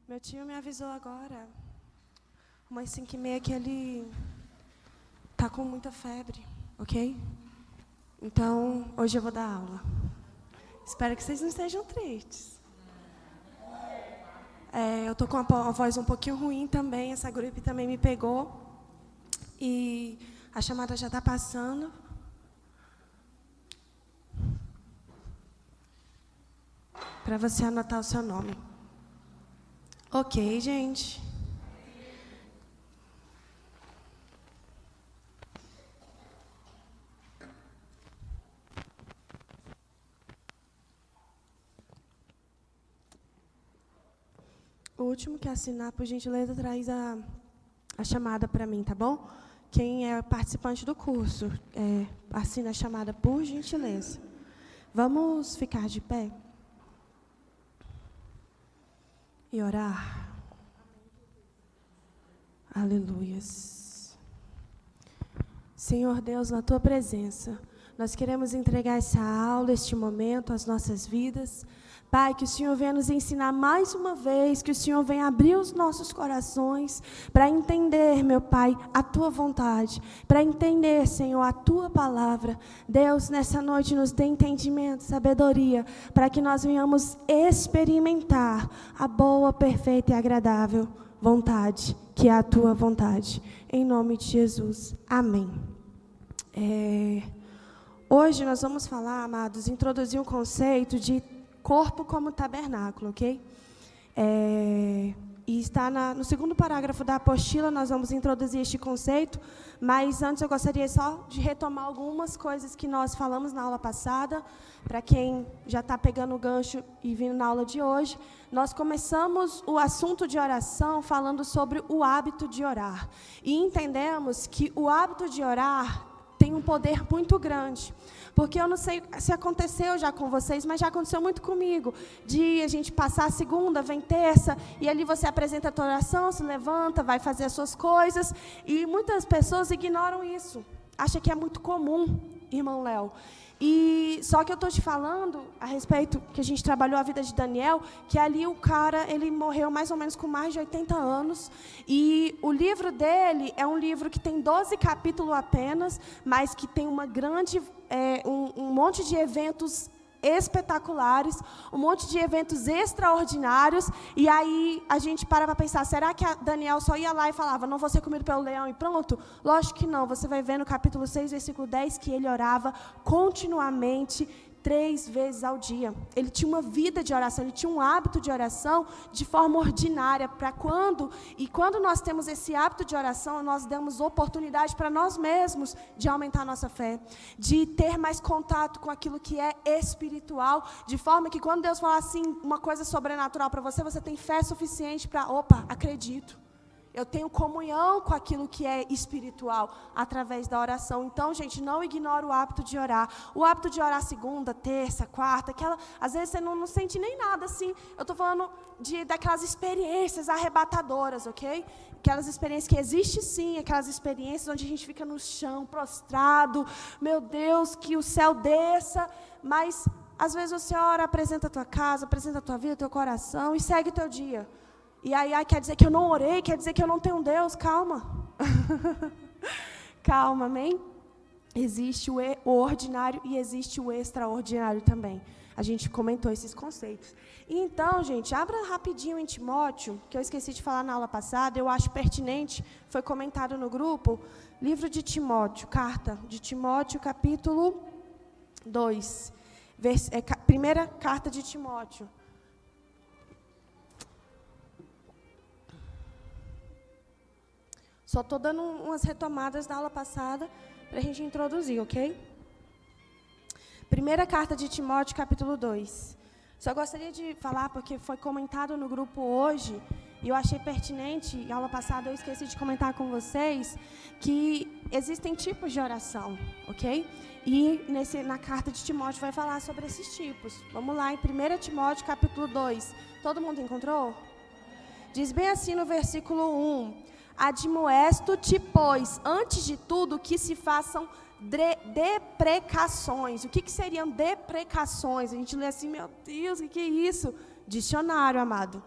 Meu tio me avisou agora, umas 5h30, que ele tá com muita febre, ok? Então, hoje eu vou dar aula. Espero que vocês não estejam tristes. Eu tô com a voz um pouquinho ruim também, essa gripe também me pegou. E a chamada já está passando. Para você anotar o seu nome. Ok, gente. O último que assinar, por gentileza, traz a chamada para mim, tá bom? Quem é participante do curso, assina a chamada, por gentileza. Vamos ficar de pé e orar. Aleluias. Senhor Deus, na Tua presença, nós queremos entregar essa aula, este momento, às nossas vidas. Pai, que o Senhor venha nos ensinar mais uma vez, que o Senhor venha abrir os nossos corações para entender, meu Pai, a Tua vontade, para entender, Senhor, a Tua palavra. Deus, nessa noite nos dê entendimento, sabedoria, para que nós venhamos experimentar a boa, perfeita e agradável vontade, que é a Tua vontade. Em nome de Jesus. Amém. Hoje nós vamos falar, amados, introduzir um conceito de corpo como tabernáculo, ok? E está no segundo parágrafo da apostila, nós vamos introduzir este conceito, mas antes eu gostaria só de retomar algumas coisas que nós falamos na aula passada, para quem já está pegando o gancho e vindo na aula de hoje. Nós começamos o assunto de oração falando sobre o hábito de orar, e entendemos que o hábito de orar tem um poder muito grande. Porque eu não sei se aconteceu já com vocês, mas já aconteceu muito comigo. De a gente passar a segunda, vem terça, e ali você apresenta a tua oração, se levanta, vai fazer as suas coisas. E muitas pessoas ignoram isso. Acham que é muito comum, irmão Léo. E só que eu estou te falando a respeito, que a gente trabalhou a vida de Daniel, que ali o cara, ele morreu mais ou menos com mais de 80 anos, e o livro dele é um livro que tem 12 capítulos apenas, mas que tem uma grande, um monte de eventos espetaculares, um monte de eventos extraordinários, e aí a gente para pensar, será que Daniel só ia lá e falava, não vou ser comido pelo leão e pronto? Lógico que não, você vai ver no capítulo 6, versículo 10, que ele orava continuamente, 3 vezes ao dia. Ele tinha uma vida de oração, ele tinha um hábito de oração de forma ordinária, quando nós temos esse hábito de oração, nós damos oportunidade para nós mesmos de aumentar a nossa fé, de ter mais contato com aquilo que é espiritual, de forma que quando Deus falar assim, uma coisa sobrenatural para você, você tem fé suficiente para, acredito. Eu tenho comunhão com aquilo que é espiritual, através da oração. Então, gente, não ignore o hábito de orar. O hábito de orar segunda, terça, quarta, às vezes você não sente nem nada assim. Eu estou falando daquelas experiências arrebatadoras, ok? Aquelas experiências que existem sim, aquelas experiências onde a gente fica no chão, prostrado. Meu Deus, que o céu desça. Mas, às vezes você ora, apresenta a tua casa, apresenta a tua vida, o teu coração e segue o teu dia. E aí, quer dizer que eu não orei, quer dizer que eu não tenho Deus. Calma. Calma, amém? Existe o ordinário e existe o extraordinário também. A gente comentou esses conceitos. Então, gente, abra rapidinho em Timóteo, que eu esqueci de falar na aula passada, eu acho pertinente, foi comentado no grupo, livro de Timóteo, carta de Timóteo, capítulo 2, primeira carta de Timóteo. Só estou dando umas retomadas da aula passada para a gente introduzir, ok? Primeira carta de Timóteo, capítulo 2. Só gostaria de falar, porque foi comentado no grupo hoje, e eu achei pertinente, na aula passada eu esqueci de comentar com vocês, que existem tipos de oração, ok? E na carta de Timóteo vai falar sobre esses tipos. Vamos lá, em 1 Timóteo, capítulo 2. Todo mundo encontrou? Diz bem assim no versículo 1. Admoesto-te, pois, antes de tudo, que se façam deprecações. O que seriam deprecações? A gente lê assim, meu Deus, o que é isso? Dicionário, amado.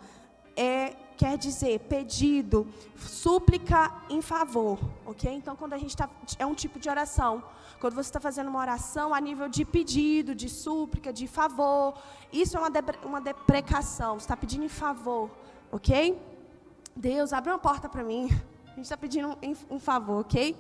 quer dizer pedido, súplica em favor, ok? Então, quando a gente é um tipo de oração. Quando você está fazendo uma oração a nível de pedido, de súplica, de favor, isso é uma deprecação, você está pedindo em favor, ok? Deus, abre uma porta para mim. A gente está pedindo um favor, ok?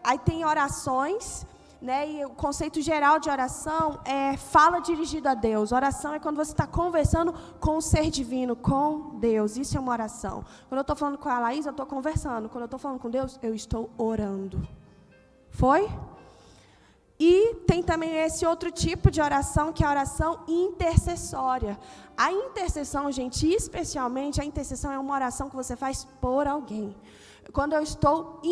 Aí tem orações, né? E o conceito geral de oração é fala dirigida a Deus. Oração é quando você está conversando com o ser divino, com Deus. Isso é uma oração. Quando eu estou falando com a Laís, eu estou conversando. Quando eu estou falando com Deus, eu estou orando. Foi? E tem também esse outro tipo de oração, que é a oração intercessória. A intercessão, gente, especialmente a intercessão é uma oração que você faz por alguém. Quando eu estou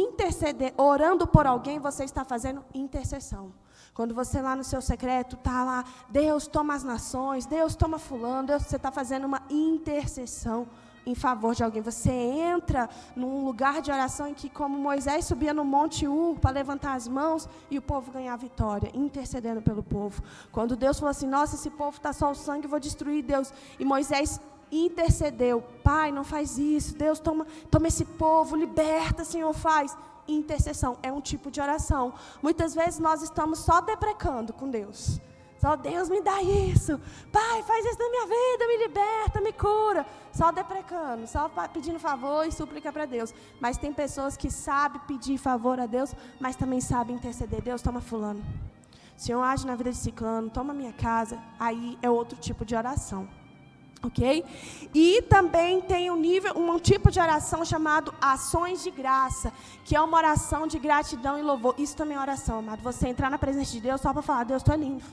orando por alguém, você está fazendo intercessão. Quando você lá no seu secreto está lá, Deus toma as nações, Deus toma fulano, você está fazendo uma intercessão em favor de alguém. Você entra num lugar de oração em que, como Moisés subia no Monte Ur para levantar as mãos e o povo ganhar a vitória, intercedendo pelo povo. Quando Deus falou assim, nossa, esse povo está só o sangue, eu vou destruir, Deus. E Moisés intercedeu, Pai, não faz isso, Deus, toma esse povo, liberta, Senhor, faz. Intercessão é um tipo de oração. Muitas vezes nós estamos só deprecando com Deus. Só Deus me dá isso. Pai, faz isso na minha vida, me liberta, me cura. Só deprecando, só pedindo favor e súplica para Deus. Mas tem pessoas que sabem pedir favor a Deus, mas também sabem interceder. Deus, toma fulano. Senhor, age na vida de ciclano, toma minha casa. Aí é outro tipo de oração. Ok? E também tem um tipo de oração chamado ações de graça, que é uma oração de gratidão e louvor. Isso também é oração, amado. Você entrar na presença de Deus só para falar, Deus, tu é lindo.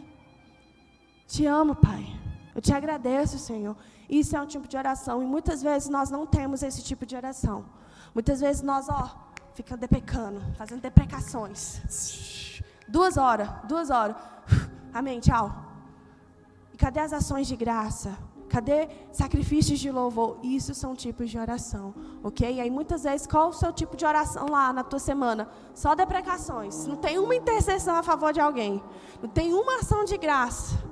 Te amo, Pai. Eu te agradeço, Senhor. Isso é um tipo de oração. E muitas vezes nós não temos esse tipo de oração. Muitas vezes nós, ficamos deprecando, fazendo deprecações. 2 horas. Amém, tchau. E cadê as ações de graça? Cadê sacrifícios de louvor? Isso são tipos de oração, ok? E aí, muitas vezes, qual o seu tipo de oração lá na tua semana? Só deprecações. Não tem uma intercessão a favor de alguém. Não tem uma ação de graça.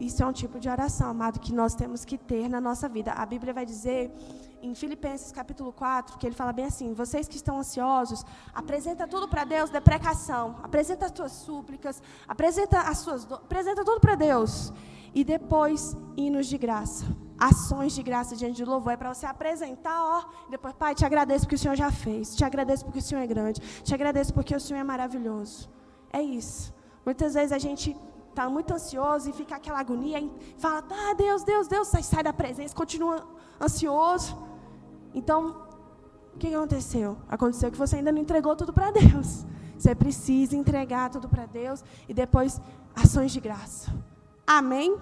Isso é um tipo de oração, amado, que nós temos que ter na nossa vida. A Bíblia vai dizer, em Filipenses capítulo 4, que ele fala bem assim, vocês que estão ansiosos, apresenta tudo para Deus, deprecação. Apresenta as tuas súplicas, apresenta tudo para Deus. E depois, hinos de graça, ações de graça diante do louvor. É para você apresentar, depois, Pai, te agradeço porque o Senhor já fez. Te agradeço porque o Senhor é grande. Te agradeço porque o Senhor é maravilhoso. É isso. Muitas vezes a gente está muito ansioso e fica aquela agonia, e fala, Deus, sai da presença, continua ansioso. Então, o que aconteceu? Aconteceu que você ainda não entregou tudo para Deus. Você precisa entregar tudo para Deus e depois ações de graça. Amém?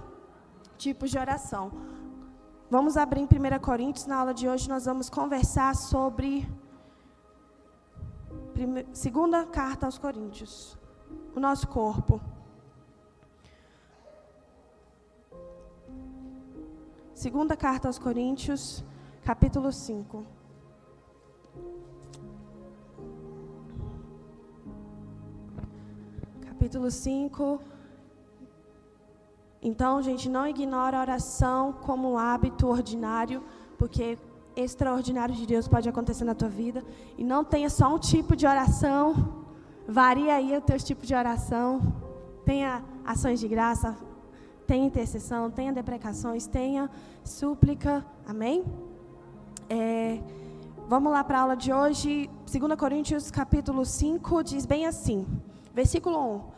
Tipos de oração. Vamos abrir em 1 Coríntios. Na aula de hoje nós vamos conversar sobre segunda carta aos Coríntios. O nosso corpo. Segunda carta aos Coríntios, capítulo 5. Capítulo 5. Então, gente, não ignora a oração como um hábito ordinário, porque extraordinário de Deus pode acontecer na tua vida. E não tenha só um tipo de oração, varia aí o teu tipo de oração. Tenha ações de graça, tenha intercessão, tenha deprecações, tenha súplica. Amém? Vamos lá para a aula de hoje. 2 Coríntios, capítulo 5, diz bem assim, versículo 1.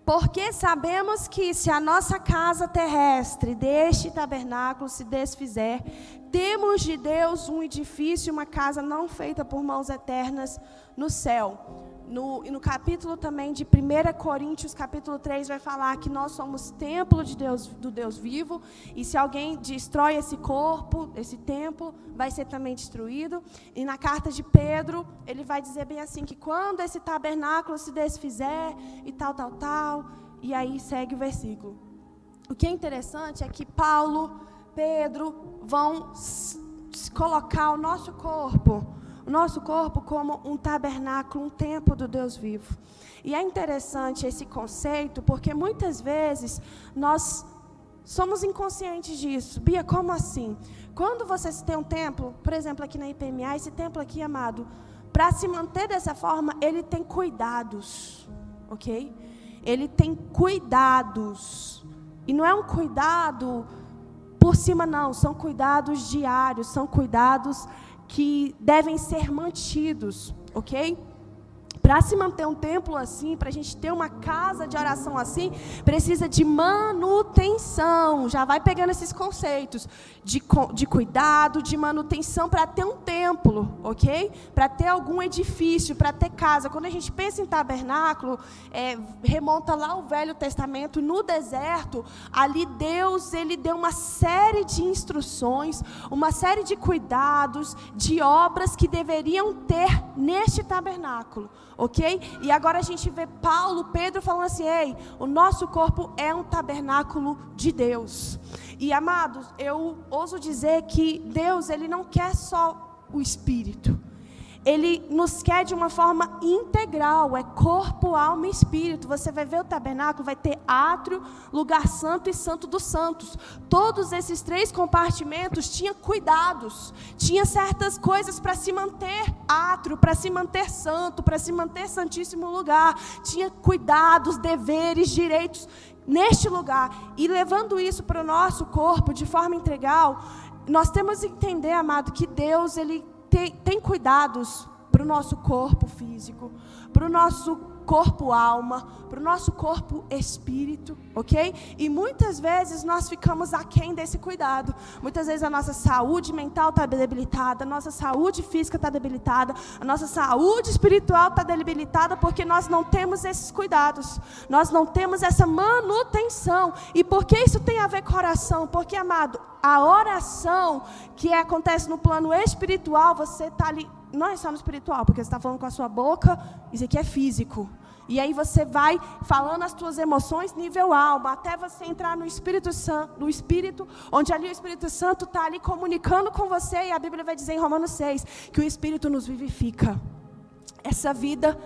Porque sabemos que se a nossa casa terrestre deste tabernáculo se desfizer, temos de Deus um edifício, uma casa não feita por mãos eternas no céu. No capítulo também de 1 Coríntios, capítulo 3, vai falar que nós somos templo de Deus, do Deus vivo, e se alguém destrói esse corpo, esse templo, vai ser também destruído. E na carta de Pedro, ele vai dizer bem assim, que quando esse tabernáculo se desfizer, e tal, e aí segue o versículo. O que é interessante é que Paulo, Pedro, vão colocar o nosso corpo como um tabernáculo, um templo do Deus vivo. E é interessante esse conceito, porque muitas vezes nós somos inconscientes disso. Bia, como assim? Quando você tem um templo, por exemplo, aqui na IPMA, esse templo aqui, amado, para se manter dessa forma, ele tem cuidados, ok? Ele tem cuidados. E não é um cuidado por cima, não. São cuidados diários, são cuidados que devem ser mantidos, ok? Para se manter um templo assim, para a gente ter uma casa de oração assim, precisa de manutenção. Já vai pegando esses conceitos de cuidado, de manutenção para ter um templo, ok? Para ter algum edifício, para ter casa. Quando a gente pensa em tabernáculo, remonta lá ao Velho Testamento, no deserto, ali Deus, ele deu uma série de instruções, uma série de cuidados, de obras que deveriam ter neste tabernáculo. Ok? E agora a gente vê Pedro falando assim, ei, o nosso corpo é um tabernáculo de Deus. E amados, eu ouso dizer que Deus, ele não quer só o Espírito. Ele nos quer de uma forma integral, é corpo, alma e espírito. Você vai ver o tabernáculo, vai ter átrio, lugar santo e santo dos santos. Todos esses 3 compartimentos tinham cuidados, tinha certas coisas para se manter átrio, para se manter santo, para se manter santíssimo lugar. Tinha cuidados, deveres, direitos neste lugar. E levando isso para o nosso corpo de forma integral, nós temos que entender, amado, que Deus, ele tem cuidados para o nosso corpo físico, para o nosso corpo alma, para o nosso corpo espírito, ok? E muitas vezes nós ficamos aquém desse cuidado. Muitas vezes a nossa saúde mental está debilitada, a nossa saúde física está debilitada, a nossa saúde espiritual está debilitada porque nós não temos esses cuidados, nós não temos essa manutenção. E por que isso tem a ver com oração? Porque, amado, a oração que acontece no plano espiritual, você está ali, não é só no espiritual, porque você está falando com a sua boca, isso aqui é físico. E aí você vai falando as suas emoções nível alma, até você entrar no Espírito Santo, no Espírito, onde ali o Espírito Santo está ali comunicando com você, e a Bíblia vai dizer em Romanos 6, que o Espírito nos vivifica. Essa vida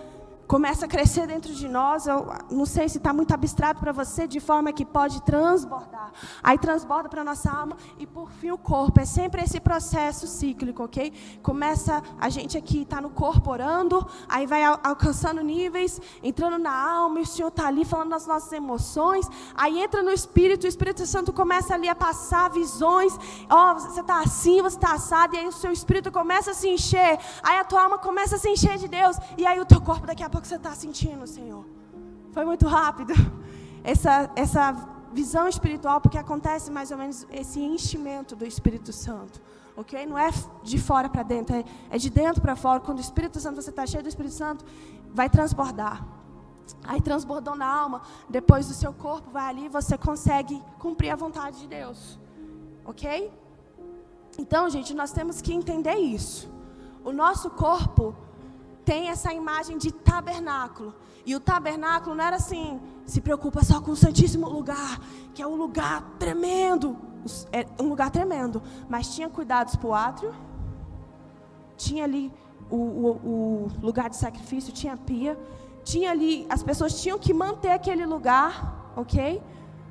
começa a crescer dentro de nós. Eu não sei se está muito abstrato para você, de forma que pode transbordar. Aí transborda para a nossa alma e, por fim, o corpo. É sempre esse processo cíclico, ok? Começa, a gente aqui está no corpo orando, aí vai alcançando níveis, entrando na alma, e o Senhor está ali falando das nossas emoções. Aí entra no Espírito, o Espírito Santo começa ali a passar visões. Você está assim, você está assado, e aí o seu Espírito começa a se encher. Aí a tua alma começa a se encher de Deus, e aí o teu corpo daqui a pouco que você está sentindo, Senhor. Foi muito rápido essa visão espiritual, porque acontece mais ou menos esse enchimento do Espírito Santo, ok? Não é de fora para dentro, é de dentro para fora. Quando o Espírito Santo, você está cheio do Espírito Santo, vai transbordar. Aí transbordou na alma, depois do seu corpo vai ali, você consegue cumprir a vontade de Deus, ok? Então, gente, nós temos que entender isso. O nosso corpo tem essa imagem de tabernáculo. E o tabernáculo não era assim, se preocupa só com o Santíssimo Lugar, que é um lugar tremendo. É um lugar tremendo. Mas tinha cuidados para o átrio, tinha ali o lugar de sacrifício, tinha a pia, tinha ali, as pessoas tinham que manter aquele lugar, ok?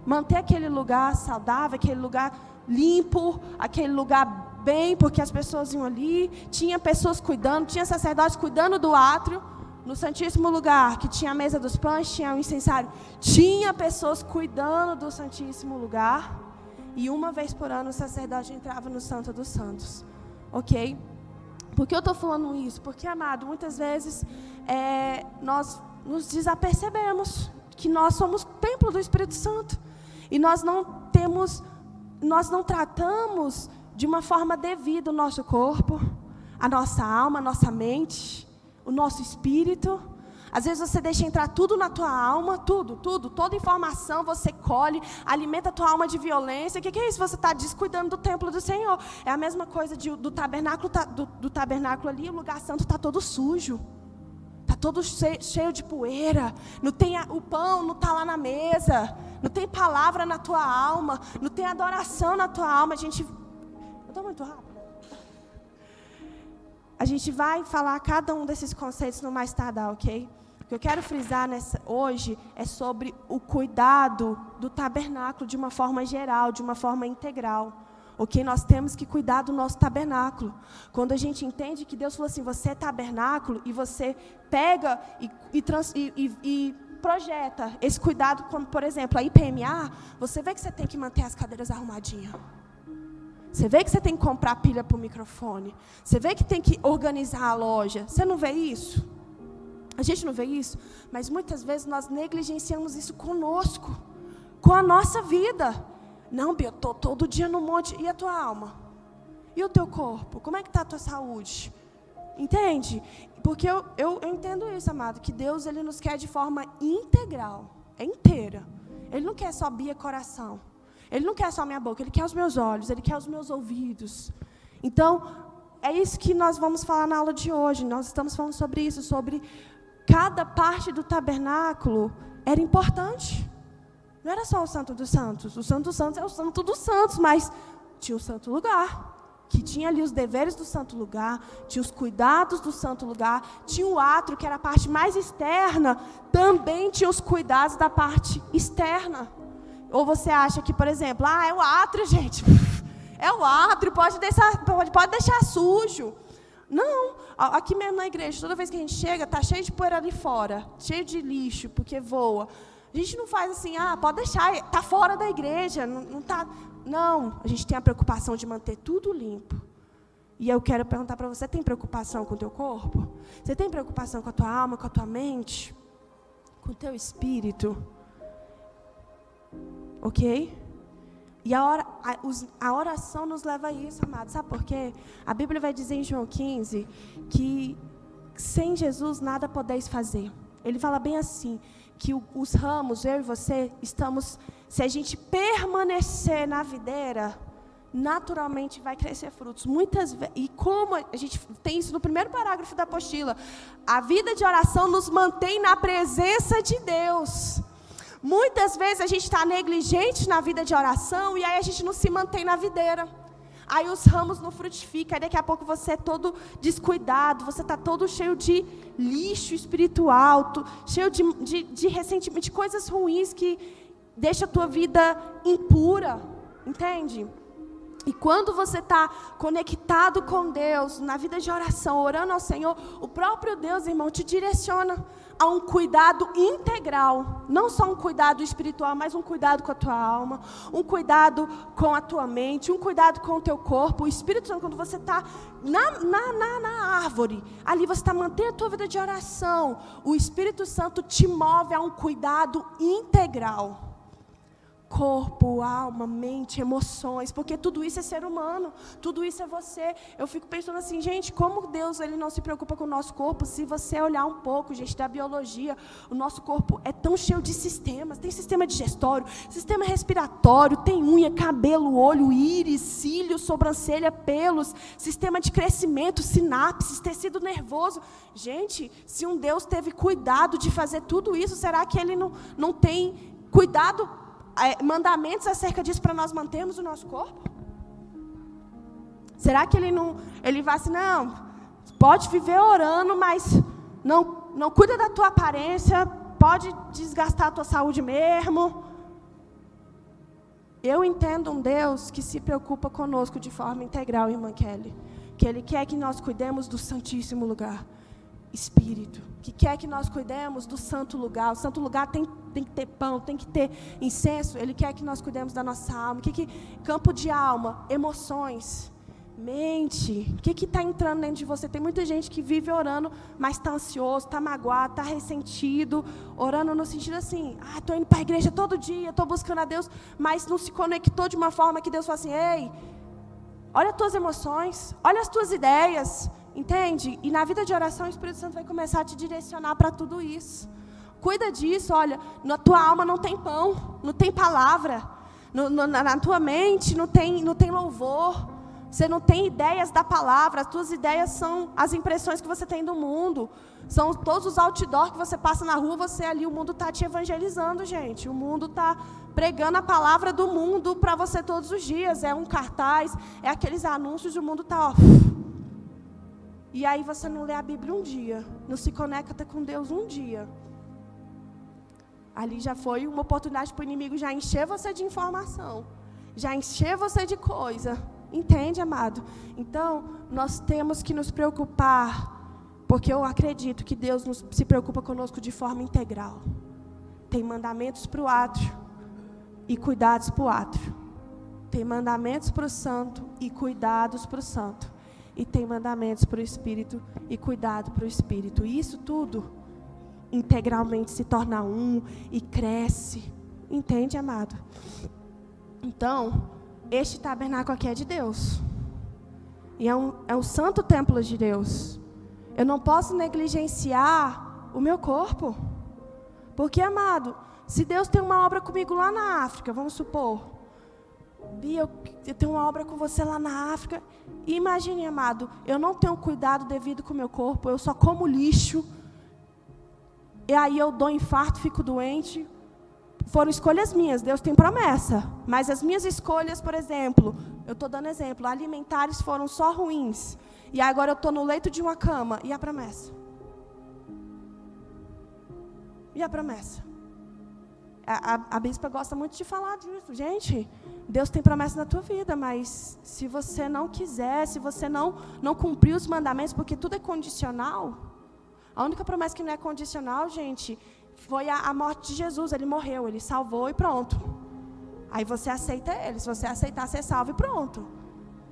Manter aquele lugar saudável, aquele lugar limpo, aquele lugar bem, porque as pessoas iam ali, tinha pessoas cuidando, tinha sacerdotes cuidando do átrio, no Santíssimo Lugar, que tinha a mesa dos pães, tinha o incensário, tinha pessoas cuidando do Santíssimo Lugar, e uma vez por ano o sacerdote entrava no Santo dos Santos, ok? Por que eu estou falando isso? Porque, amado, muitas vezes nós nos desapercebemos que nós somos templo do Espírito Santo, e nós não tratamos de uma forma devida o nosso corpo, a nossa alma, a nossa mente, o nosso espírito. Às vezes você deixa entrar tudo na tua alma, toda informação você colhe, alimenta a tua alma de violência. O que é isso? Você está descuidando do templo do Senhor. É a mesma coisa do tabernáculo, do tabernáculo ali, o lugar santo está todo sujo. Está todo cheio de poeira, não tem o pão não está lá na mesa, não tem palavra na tua alma, não tem adoração na tua alma. Eu estou muito rápida. A gente vai falar cada um desses conceitos no mais tardar, ok? O que eu quero frisar hoje é sobre o cuidado do tabernáculo de uma forma geral, de uma forma integral. Ok? Nós temos que cuidar do nosso tabernáculo. Quando a gente entende que Deus falou assim, você é tabernáculo, e você pega e projeta esse cuidado, como, por exemplo, a IPMA, você vê que você tem que manter as cadeiras arrumadinhas. Você vê que você tem que comprar pilha para o microfone. Você vê que tem que organizar a loja. Você não vê isso? A gente não vê isso? Mas muitas vezes nós negligenciamos isso conosco, com a nossa vida. Não, Bia, eu estou todo dia no monte. E a tua alma? E o teu corpo? Como é que está a tua saúde? Entende? Porque eu entendo isso, amado, que Deus ele nos quer de forma integral, inteira. Ele não quer só Bia coração. Ele não quer só a minha boca, Ele quer os meus olhos, Ele quer os meus ouvidos. Então, é isso que nós vamos falar na aula de hoje. Nós estamos falando sobre isso, sobre cada parte do tabernáculo era importante. Não era só o Santo dos Santos. O Santo dos Santos é o Santo dos Santos, mas tinha o Santo Lugar, que tinha ali os deveres do Santo Lugar, tinha os cuidados do Santo Lugar, tinha o átrio, que era a parte mais externa, também tinha os cuidados da parte externa. Ou você acha que, por exemplo, é o átrio, gente, é o átrio, pode deixar sujo. Não, aqui mesmo na igreja, toda vez que a gente chega, está cheio de poeira ali fora, cheio de lixo, porque voa. A gente não faz assim, pode deixar, está fora da igreja, não está. Não, a gente tem a preocupação de manter tudo limpo. E eu quero perguntar para você, tem preocupação com o teu corpo? Você tem preocupação com a tua alma, com a tua mente? Com o teu espírito? Ok? E a oração nos leva a isso, amado. Sabe por quê? A Bíblia vai dizer em João 15 que sem Jesus nada podeis fazer. Ele fala bem assim, que os ramos, eu e você, estamos, se a gente permanecer na videira, naturalmente vai crescer frutos. Muitas vezes, e como a gente tem isso no primeiro parágrafo da apostila, a vida de oração nos mantém na presença de Deus. Muitas vezes a gente está negligente na vida de oração e aí a gente não se mantém na videira. Aí os ramos não frutificam, aí daqui a pouco você é todo descuidado, você está todo cheio de lixo espiritual, cheio de ressentimento, de coisas ruins que deixam a tua vida impura, entende? E quando você está conectado com Deus, na vida de oração, orando ao Senhor, o próprio Deus, irmão, te direciona a um cuidado integral. Não só um cuidado espiritual, mas um cuidado com a tua alma, um cuidado com a tua mente, um cuidado com o teu corpo. O Espírito Santo, quando você está na árvore, ali você está mantendo a tua vida de oração, o Espírito Santo te move a um cuidado integral. Corpo, alma, mente, emoções, porque tudo isso é ser humano, tudo isso é você. Eu fico pensando assim, gente, como Deus ele não se preocupa com o nosso corpo? Se você olhar um pouco, gente, da biologia, o nosso corpo é tão cheio de sistemas. Tem sistema digestório, sistema respiratório, tem unha, cabelo, olho, íris, cílios, sobrancelha, pelos, sistema de crescimento, sinapses, tecido nervoso. Gente, se um Deus teve cuidado de fazer tudo isso, será que Ele não tem cuidado, mandamentos acerca disso para nós mantermos o nosso corpo? Será que ele vai assim, não, pode viver orando, mas não cuida da tua aparência, pode desgastar a tua saúde mesmo? Eu entendo um Deus que se preocupa conosco de forma integral, irmã Kelly, que Ele quer que nós cuidemos do santíssimo lugar, Espírito, que quer que nós cuidemos do santo lugar. O santo lugar tem que ter pão, tem que ter incenso. Ele quer que nós cuidemos da nossa alma. Campo de alma, emoções, mente. O que está entrando dentro de você? Tem muita gente que vive orando, mas está ansioso, está magoado, está ressentido, orando no sentido assim, estou indo para a igreja todo dia, estou buscando a Deus, mas não se conectou de uma forma que Deus fala assim, ei, olha as tuas emoções, olha as tuas ideias. Entende? E na vida de oração, o Espírito Santo vai começar a te direcionar para tudo isso. Cuida disso, olha, na tua alma não tem pão, não tem palavra. Na tua mente não tem louvor. Você não tem ideias da palavra. As tuas ideias são as impressões que você tem do mundo. São todos os outdoors que você passa na rua, você ali, o mundo está te evangelizando, gente. O mundo está pregando a palavra do mundo para você todos os dias. É um cartaz, é aqueles anúncios, o mundo está, E aí você não lê a Bíblia um dia, não se conecta com Deus um dia. Ali já foi uma oportunidade para o inimigo já encher você de informação, já encher você de coisa. Entende, amado? Então, nós temos que nos preocupar, porque eu acredito que Deus se preocupa conosco de forma integral. Tem mandamentos para o átrio e cuidados para o átrio. Tem mandamentos para o santo e cuidados para o santo. E tem mandamentos para o espírito e cuidado para o espírito. E isso tudo integralmente se torna um e cresce. Entende, amado? Então, este tabernáculo aqui é de Deus. E é um santo templo de Deus. Eu não posso negligenciar o meu corpo. Porque, amado, se Deus tem uma obra comigo lá na África, vamos supor, Bia, eu tenho uma obra com você lá na África, e imagine, amado, eu não tenho cuidado devido com o meu corpo, eu só como lixo, e aí eu dou infarto, fico doente. Foram escolhas minhas, Deus tem promessa, mas as minhas escolhas, por exemplo, eu estou dando exemplo, alimentares foram só ruins, e agora eu estou no leito de uma cama, e a promessa? E a promessa? A bispa gosta muito de falar disso. Gente, Deus tem promessa na tua vida, mas se você não quiser, se você não cumprir os mandamentos, porque tudo é condicional. A única promessa que não é condicional, gente, foi a morte de Jesus. Ele morreu, ele salvou e pronto. Aí você aceita ele, se você aceitar, você salva e pronto.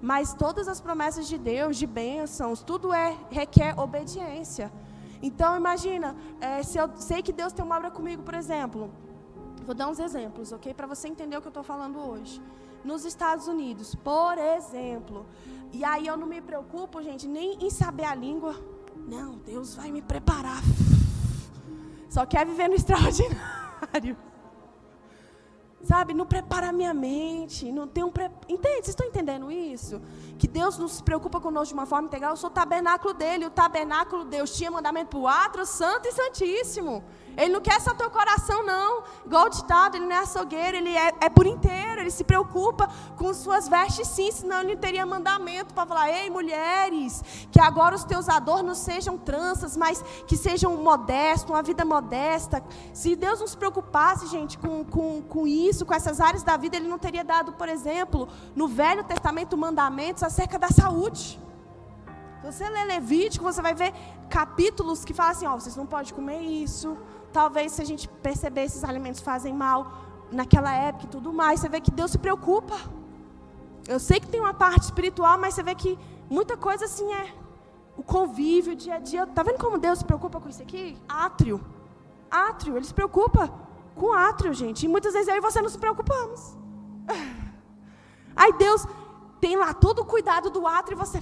Mas todas as promessas de Deus, de bênçãos, tudo requer obediência. Então, imagina, se eu sei que Deus tem uma obra comigo, por exemplo, vou dar uns exemplos, ok? Para você entender o que eu estou falando hoje. Nos Estados Unidos, por exemplo, e aí eu não me preocupo, gente, nem em saber a língua. Não, Deus vai me preparar. Só quer viver no extraordinário. Sabe, não prepara a minha mente, não tem Entende? Vocês estão entendendo isso? Que Deus não se preocupa conosco de uma forma integral. Eu sou o tabernáculo dele, o tabernáculo Deus tinha mandamento para o átrio, santo e santíssimo. Ele não quer só teu coração, não. Igual o ditado, ele não é açougueiro, ele é por inteiro. Ele se preocupa com suas vestes, sim, senão ele não teria mandamento para falar: ei, mulheres, que agora os teus adornos sejam tranças, mas que sejam modestos, uma vida modesta. Se Deus não se preocupasse, gente, com isso, com essas áreas da vida, ele não teria dado, por exemplo, no Velho Testamento, mandamentos acerca da saúde. Se você ler Levítico, você vai ver capítulos que falam assim: ó, vocês não podem comer isso. Talvez, se a gente perceber, esses alimentos fazem mal naquela época e tudo mais. Você vê que Deus se preocupa. Eu sei que tem uma parte espiritual, mas você vê que muita coisa assim é o convívio, o dia a dia. Tá vendo como Deus se preocupa com isso aqui? Átrio. Átrio, ele se preocupa com átrio, gente. E muitas vezes eu e você não se preocupamos. Aí Deus tem lá todo o cuidado do átrio e você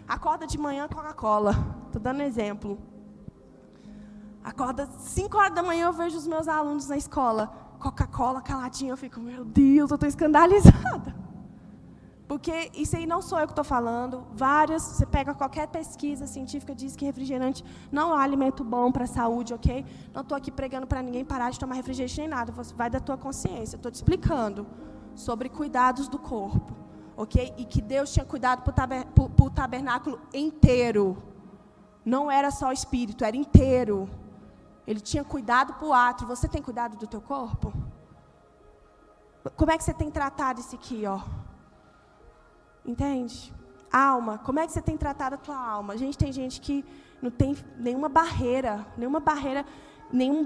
acorda de manhã, Coca-Cola. Estou dando exemplo. Acorda 5 horas da manhã, eu vejo os meus alunos na escola. Coca-Cola caladinha, eu fico: meu Deus, eu estou escandalizada. Porque isso aí não sou eu que estou falando. Você pega qualquer pesquisa científica, diz que refrigerante não é um alimento bom para a saúde, ok? Não estou aqui pregando para ninguém parar de tomar refrigerante nem nada. Vai da tua consciência. Estou te explicando sobre cuidados do corpo, ok? E que Deus tinha cuidado para o tabernáculo inteiro. Não era só o espírito, era inteiro. Ele tinha cuidado para o átrio. Você tem cuidado do teu corpo? Como é que você tem tratado isso aqui, ó? Entende? Alma. Como é que você tem tratado a tua alma? Gente, tem gente que não tem nenhuma barreira, nenhum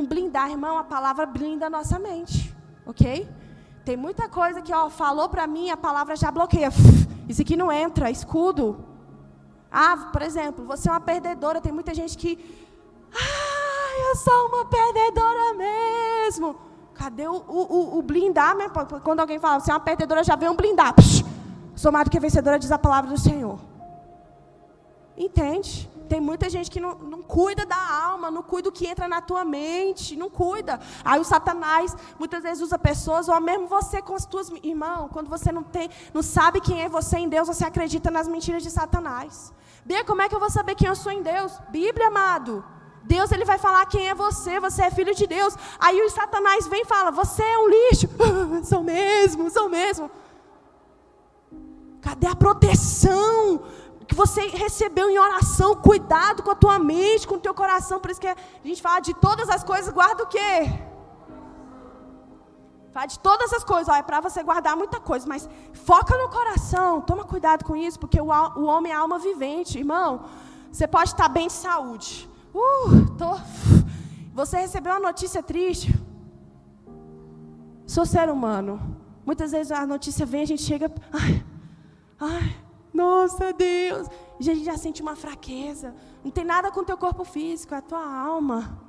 blindar. Irmão, a palavra blinda a nossa mente, ok? Tem muita coisa que, ó, falou para mim, a palavra já bloqueia. Isso aqui não entra, escudo. Por exemplo, você é uma perdedora. Tem muita gente que... eu sou uma perdedora mesmo. Cadê o blindar? Né? Quando alguém fala: você é uma perdedora, já vem um blindar. Sou mais do que vencedora, diz a palavra do Senhor. Entende? Tem muita gente que não cuida da alma, não cuida do que entra na tua mente, não cuida. Aí o Satanás muitas vezes usa pessoas, ou mesmo você com as tuas... Irmão, quando você não sabe quem é você em Deus, você acredita nas mentiras de Satanás. Bia, como é que eu vou saber quem eu sou em Deus? Bíblia, amado. Deus, ele vai falar quem é você é filho de Deus. Aí o Satanás vem e fala: você é um lixo. Sou mesmo. Cadê a proteção que você recebeu em oração. Cuidado com a tua mente, com o teu coração. Por isso que a gente fala de todas as coisas, guarda o quê? Fala de todas as coisas, é para você guardar muita coisa, mas foca no coração, toma cuidado com isso, porque o homem é alma vivente, irmão. Você pode estar bem de saúde. Você recebeu uma notícia triste. Sou ser humano. Muitas vezes a notícia vem, a gente chega, nossa Deus, e a gente já sente uma fraqueza. Não tem nada com o teu corpo físico, é a tua alma.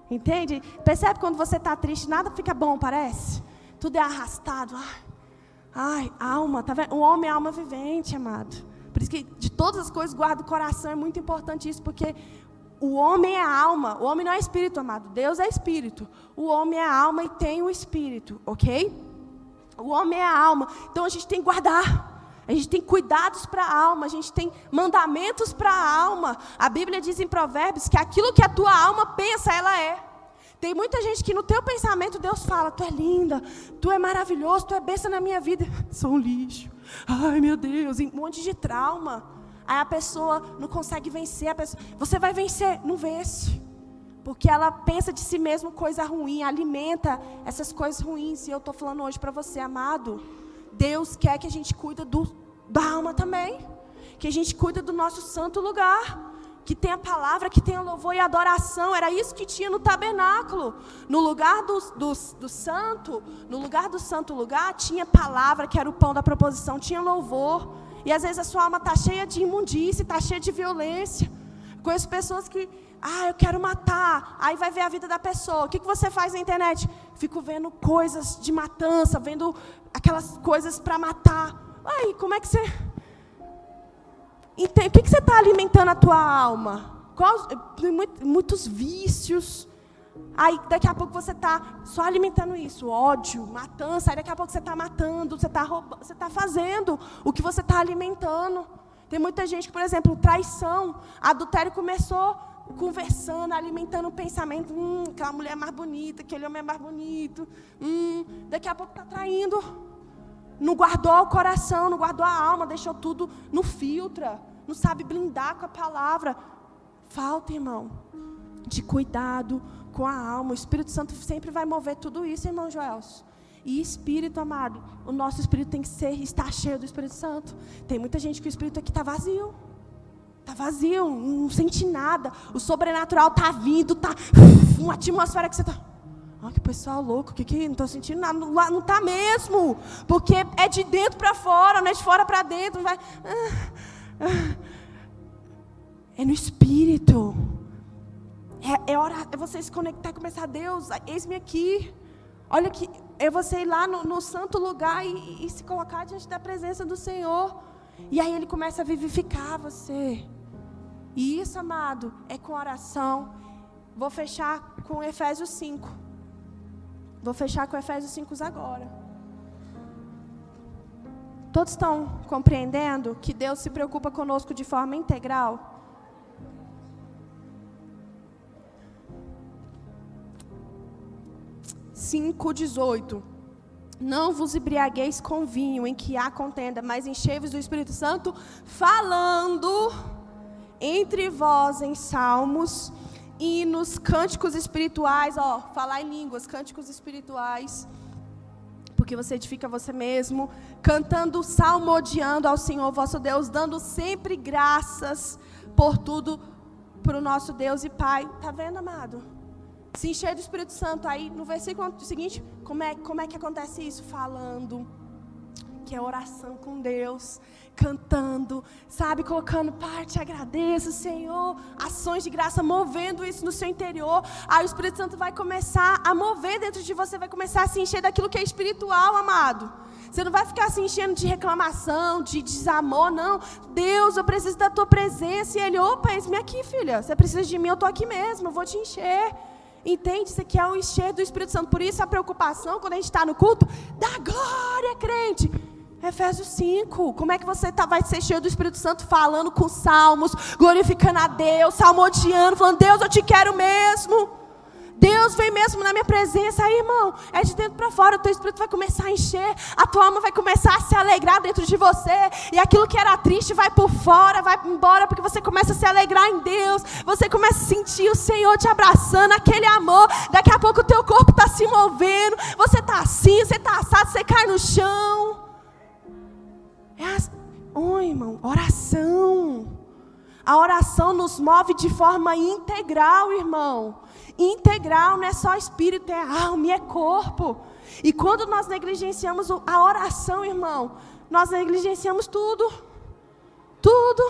Entende? Percebe quando você está triste, nada fica bom, parece? Tudo é arrastado. Alma, tá vendo? O homem é alma vivente, amado. Por isso que de todas as coisas guarda o coração, é muito importante isso, porque o homem é alma, o homem não é espírito, amado. Deus é espírito. O homem é alma e tem o espírito, ok? O homem é a alma. Então a gente tem que guardar. A gente tem cuidados para a alma, a gente tem mandamentos para a alma. A Bíblia diz em Provérbios que aquilo que a tua alma pensa, ela é. Tem muita gente que no teu pensamento Deus fala, tu é linda, tu é maravilhoso, tu é bênção na minha vida. Sou um lixo. Ai, meu Deus, um monte de trauma. Aí a pessoa não consegue vencer. Você vai vencer, não vence. Porque ela pensa de si mesma coisa ruim, alimenta essas coisas ruins. E eu estou falando hoje para você, amado, Deus quer que a gente cuide da alma também. Que a gente cuide do nosso santo lugar. Que tenha palavra, que tenha louvor e adoração. Era isso que tinha no tabernáculo. No lugar do santo, no lugar do santo lugar, tinha palavra, que era o pão da proposição, tinha louvor. E às vezes a sua alma está cheia de imundície, está cheia de violência. Conheço pessoas que, eu quero matar. Aí vai ver a vida da pessoa. O que você faz na internet? Fico vendo coisas de matança, vendo aquelas coisas para matar. Aí, como é que você... O que você está alimentando a tua alma? Muitos vícios. Aí daqui a pouco você está só alimentando isso, ódio, matança. Aí daqui a pouco você está matando, você está roubando, você está fazendo o que você está alimentando. Tem muita gente que, por exemplo, traição, adultério começou conversando, alimentando o pensamento. Aquela mulher é mais bonita, aquele homem é mais bonito. Daqui a pouco está traindo. Não guardou o coração, não guardou a alma, deixou tudo no filtro. Não sabe blindar com a palavra. Falta, irmão, de cuidado com a alma. O Espírito Santo sempre vai mover tudo isso, irmão Joelson. E espírito, amado, o nosso espírito tem que estar cheio do Espírito Santo. Tem muita gente que o espírito aqui está vazio. Está vazio, não sente nada. O sobrenatural está vindo, está uma atmosfera que você está... que pessoal louco, que não estou sentindo nada. Não está mesmo. Porque é de dentro para fora, não é de fora para dentro. Vai... É no Espírito. É você se conectar e começar, Deus, eis-me aqui. Olha que é você ir lá no santo lugar e se colocar diante da presença do Senhor. E aí Ele começa a vivificar você. E isso, amado, é com oração. Vou fechar com Efésios 5. Vou fechar com Efésios 5 agora. Todos estão compreendendo que Deus se preocupa conosco de forma integral? (5:18) 5:18. Não vos embriagueis com vinho em que há contenda, mas enchei-vos do Espírito Santo, falando entre vós em salmos, hinos, cânticos espirituais, falar em línguas, cânticos espirituais, porque você edifica você mesmo, cantando, salmodiando ao Senhor vosso Deus, dando sempre graças por tudo para o nosso Deus e Pai. Está vendo, amado? Se encher do Espírito Santo. Aí no versículo seguinte, como é que acontece isso? Falando, que é oração com Deus, cantando, sabe, colocando, Pai, te agradeço, Senhor, ações de graça, movendo isso no seu interior. Aí o Espírito Santo vai começar a mover dentro de você, vai começar a se encher daquilo que é espiritual, amado. Você não vai ficar se enchendo de reclamação, de desamor, não. Deus, eu preciso da tua presença. E Ele, opa, eis-me aqui, filha, você precisa de mim, eu estou aqui mesmo, eu vou te encher. Entende? Isso aqui é o encher do Espírito Santo. Por isso a preocupação, quando a gente está no culto, dá glória, crente. Efésios 5, como é que você vai ser cheio do Espírito Santo? Falando com salmos, glorificando a Deus, salmodiando, falando, Deus, eu te quero mesmo. Deus vem mesmo na minha presença, aí, irmão, é de dentro para fora, o teu espírito vai começar a encher, a tua alma vai começar a se alegrar dentro de você, e aquilo que era triste vai por fora, vai embora, porque você começa a se alegrar em Deus, você começa a sentir o Senhor te abraçando, aquele amor, daqui a pouco o teu corpo está se movendo, você está assim, você está assado, você cai no chão. Irmão, oração. A oração nos move de forma integral, irmão. Integral, não é só espírito, é alma e é corpo. E quando nós negligenciamos a oração, irmão, nós negligenciamos tudo. Tudo.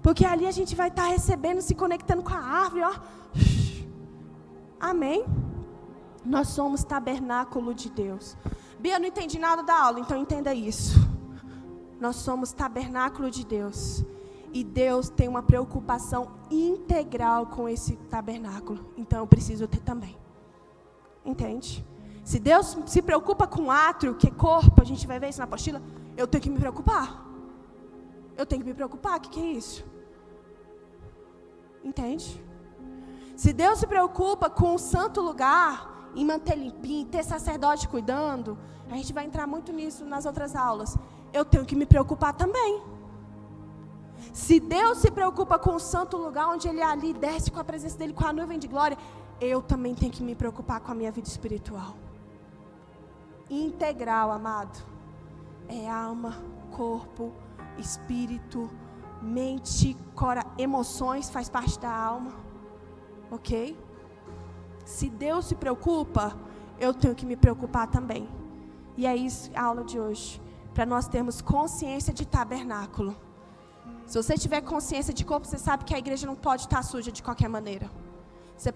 Porque ali a gente vai estar recebendo, se conectando com a árvore, ó. Amém? Nós somos tabernáculo de Deus. Bia, não entendi nada da aula, então entenda isso. Nós somos tabernáculo de Deus. E Deus tem uma preocupação integral com esse tabernáculo. Então eu preciso ter também. Entende? Se Deus se preocupa com átrio, que é corpo, a gente vai ver isso na apostila, eu tenho que me preocupar. Eu tenho que me preocupar, o que é isso? Entende? Se Deus se preocupa com o santo lugar, em manter limpinho, ter sacerdote cuidando, a gente vai entrar muito nisso nas outras aulas. Eu tenho que me preocupar também. Se Deus se preocupa com o santo lugar, onde Ele ali desce com a presença dEle, com a nuvem de glória, eu também tenho que me preocupar com a minha vida espiritual. Integral, amado. É alma, corpo, espírito, mente, emoções, faz parte da alma. Ok? Se Deus se preocupa, eu tenho que me preocupar também. E é isso a aula de hoje. Para nós termos consciência de tabernáculo. Se você tiver consciência de corpo, você sabe que a igreja não pode estar suja de qualquer maneira. Se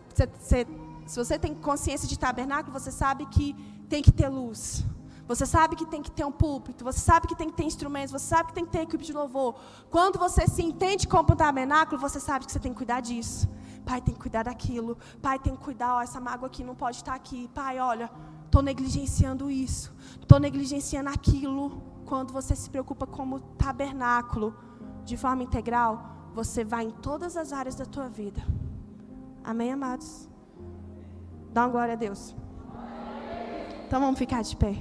você tem consciência de tabernáculo, você sabe que tem que ter luz. Você sabe que tem que ter um púlpito. Você sabe que tem que ter instrumentos. Você sabe que tem que ter equipe de louvor. Quando você se entende como tabernáculo, você sabe que você tem que cuidar disso. Pai, tem que cuidar daquilo. Pai, tem que cuidar, ó, essa mágoa aqui não pode estar aqui. Pai, olha, estou negligenciando isso. Estou negligenciando aquilo. Quando você se preocupa como tabernáculo, de forma integral, você vai em todas as áreas da tua vida. Amém, amados? Dá uma glória a Deus. Então vamos ficar de pé.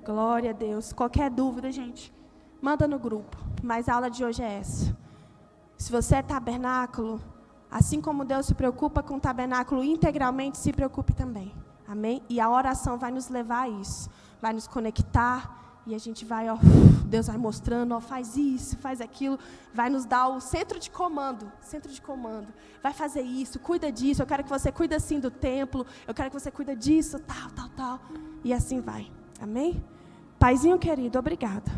Glória a Deus. Qualquer dúvida, gente, manda no grupo. Mas a aula de hoje é essa. Se você é tabernáculo, assim como Deus se preocupa com o tabernáculo integralmente, se preocupe também. Amém? E a oração vai nos levar a isso. Vai nos conectar. E a gente vai, ó, Deus vai mostrando, ó, faz isso, faz aquilo, vai nos dar o centro de comando, vai fazer isso, cuida disso, eu quero que você cuide assim do templo, eu quero que você cuide disso, tal, e assim vai, amém? Paizinho querido, obrigada,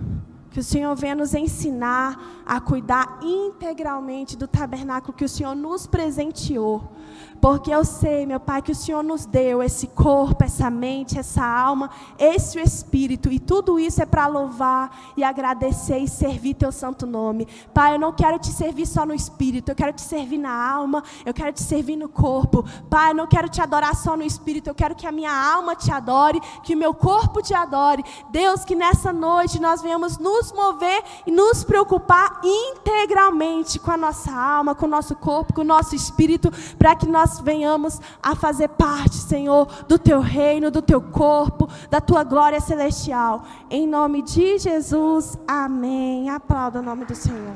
que o Senhor venha nos ensinar a cuidar integralmente do tabernáculo que o Senhor nos presenteou, porque eu sei, meu Pai, que o Senhor nos deu esse corpo, essa mente, essa alma, esse espírito, e tudo isso é para louvar e agradecer e servir teu santo nome. Pai, eu não quero te servir só no espírito, eu quero te servir na alma, eu quero te servir no corpo. Pai, eu não quero te adorar só no espírito, eu quero que a minha alma te adore, que o meu corpo te adore. Deus, que nessa noite nós venhamos nos mover e nos preocupar integralmente com a nossa alma, com o nosso corpo, com o nosso espírito, para que nós venhamos a fazer parte, Senhor, do teu reino, do teu corpo, da tua glória celestial. Em nome de Jesus, amém. Aplauda o nome do Senhor.